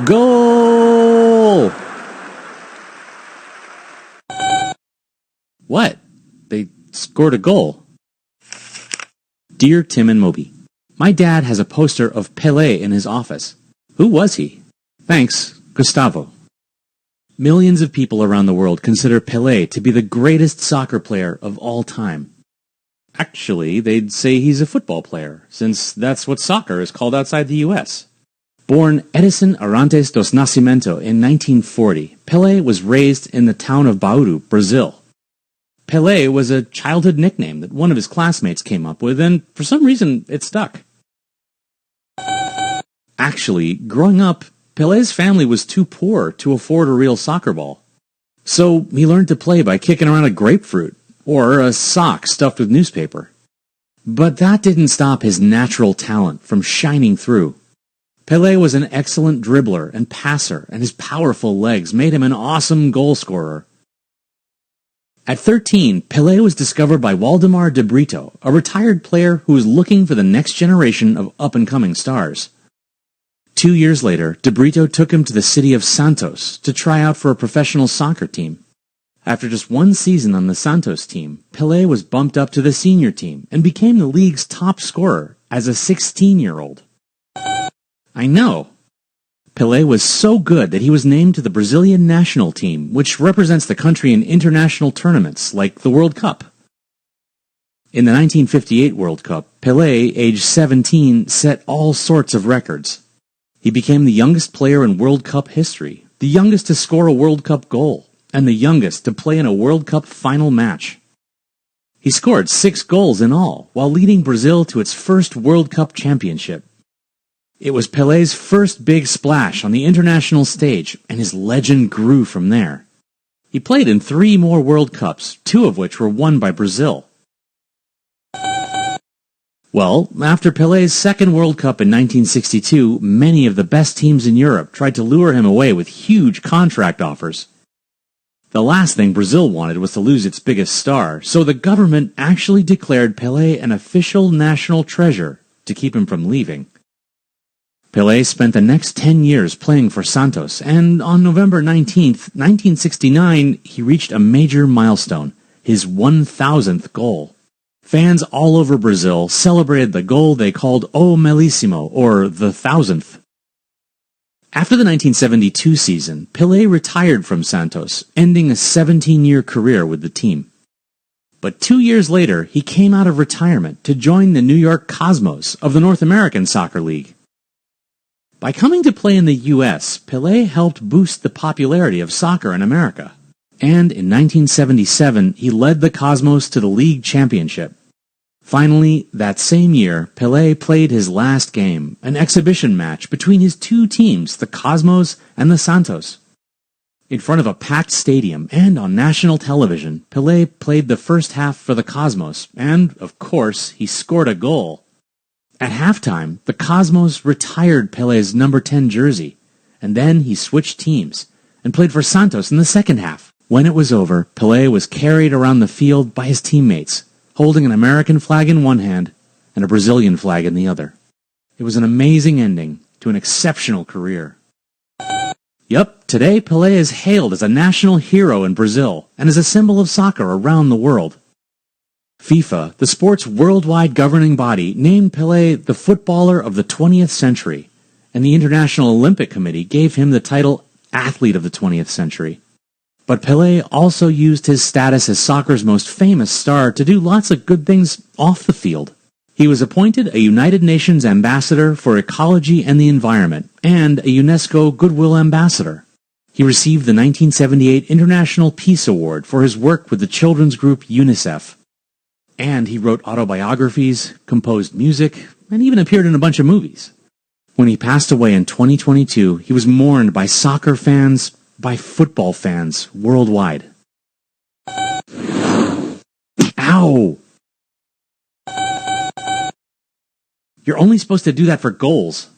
Goal! What? They scored a goal. Dear Tim and Moby, my dad has a poster of Pele in his office. Who was he? Thanks, Gustavo. Millions of people around the world consider Pele to be the greatest soccer player of all time. Actually, they'd say he's a football player, since that's what soccer is called outside the U.S. Born Edison Arantes dos Nascimento in 1940, Pele was raised in the town of Bauru, Brazil. Pele was a childhood nickname that one of his classmates came up with, and for some reason, it stuck. Actually, growing up, Pele's family was too poor to afford a real soccer ball. So he learned to play by kicking around a grapefruit, or a sock stuffed with newspaper. But that didn't stop his natural talent from shining through. Pele was an excellent dribbler and passer, and his powerful legs made him an awesome goal scorer. At 13, Pele was discovered by Waldemar de Brito, a retired player who was looking for the next generation of up-and-coming stars. 2 years later, de Brito took him to the city of Santos to try out for a professional soccer team. After just one season on the Santos team, Pele was bumped up to the senior team and became the league's top scorer as a 16-year-old. I know. Pele was so good that he was named to the Brazilian national team, which represents the country in international tournaments like the World Cup. In the 1958 World Cup, Pele, aged 17, set all sorts of records. He became the youngest player in World Cup history, the youngest to score a World Cup goal, and the youngest to play in a World Cup final match. He scored 6 goals in all, while leading Brazil to its first World Cup championship. It was Pele's first big splash on the international stage, and his legend grew from there. He played in 3 more World Cups, 2 of which were won by Brazil. Well, after Pele's second World Cup in 1962, many of the best teams in Europe tried to lure him away with huge contract offers. The last thing Brazil wanted was to lose its biggest star, so the government actually declared Pele an official national treasure to keep him from leaving. Pele spent the next 10 years playing for Santos, and on November 19, 1969, he reached a major milestone, his 1,000th goal. Fans all over Brazil celebrated the goal they called O Milésimo, or the 1,000th. After the 1972 season, Pele retired from Santos, ending a 17-year career with the team. But 2 years later, he came out of retirement to join the New York Cosmos of the North American Soccer League. By coming to play in the U.S., Pele helped boost the popularity of soccer in America. And in 1977, he led the Cosmos to the league championship. Finally, that same year, Pele played his last game, an exhibition match between his 2 teams, the Cosmos and the Santos. In front of a packed stadium and on national television, Pele played the first half for the Cosmos, and, of course, he scored a goal. At halftime, the Cosmos retired Pele's number 10 jersey, and then he switched teams and played for Santos in the second half. When it was over, Pele was carried around the field by his teammates, holding an American flag in one hand and a Brazilian flag in the other. It was an amazing ending to an exceptional career. Yup, today Pele is hailed as a national hero in Brazil and is a symbol of soccer around the world. FIFA, the sport's worldwide governing body, named Pele the footballer of the 20th century, and the International Olympic Committee gave him the title Athlete of the 20th Century. But Pele also used his status as soccer's most famous star to do lots of good things off the field. He was appointed a United Nations Ambassador for Ecology and the Environment and a UNESCO Goodwill Ambassador. He received the 1978 International Peace Award for his work with the children's group UNICEF. And he wrote autobiographies, composed music, and even appeared in a bunch of movies. When he passed away in 2022, he was mourned by soccer fans, by football fans worldwide. Ow! You're only supposed to do that for goals.